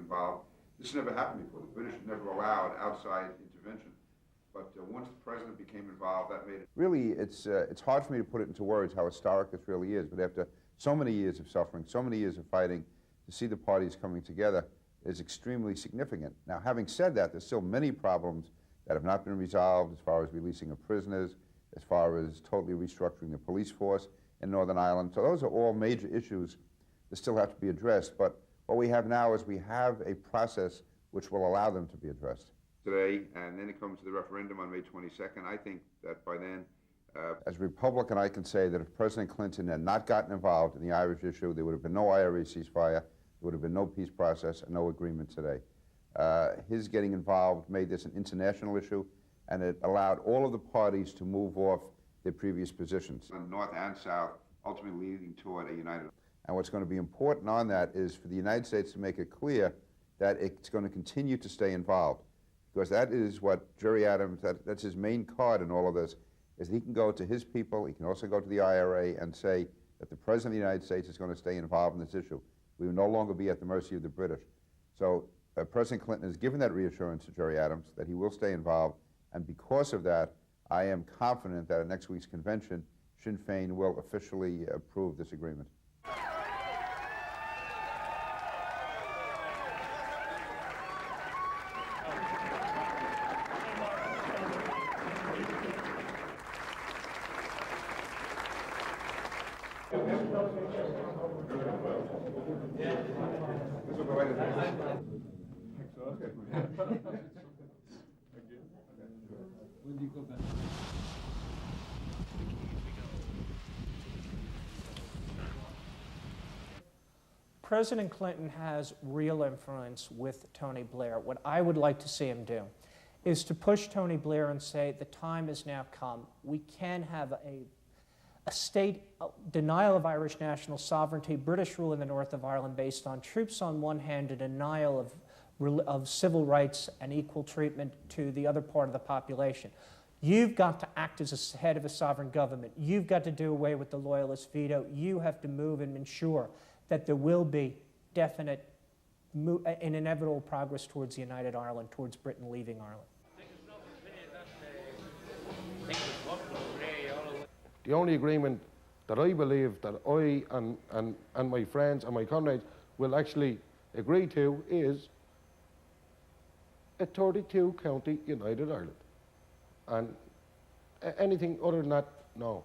involved. This never happened before. The British never allowed outside intervention. But once the president became involved, that made it... Really, it's hard for me to put it into words how historic this really is, but after so many years of suffering, so many years of fighting, to see the parties coming together is extremely significant. Now, having said that, there's still many problems that have not been resolved as far as releasing of prisoners, as far as totally restructuring the police force in Northern Ireland. So those are all major issues that still have to be addressed. But what we have now is we have a process which will allow them to be addressed today, and then it comes to the referendum on May 22nd. I think that by then, as a Republican, I can say that if President Clinton had not gotten involved in the Irish issue, there would have been no IRA ceasefire, there would have been no peace process, and no agreement today. His getting involved made this an international issue, and it allowed all of the parties to move off their previous positions, North and South, ultimately leading toward a united. And what's going to be important on that is for the United States to make it clear that it's going to continue to stay involved. Because that is what Gerry Adams, that's his main card in all of this, is he can go to his people, he can also go to the IRA and say that the President of the United States is going to stay involved in this issue. We will no longer be at the mercy of the British. So President Clinton has given that reassurance to Gerry Adams that he will stay involved, and because of that, I am confident that at next week's convention, Sinn Féin will officially approve this agreement. President Clinton has real influence with Tony Blair. What I would like to see him do is to push Tony Blair and say the time has now come. We can have a state denial of Irish national sovereignty, British rule in the north of Ireland based on troops on one hand, a denial of civil rights and equal treatment to the other part of the population. You've got to act as a head of a sovereign government. You've got to do away with the loyalist veto. You have to move and ensure that there will be definite and inevitable progress towards the United Ireland, towards Britain leaving Ireland. The only agreement that I believe that I and my friends and my comrades will actually agree to is a 32-county United Ireland. And anything other than that, no.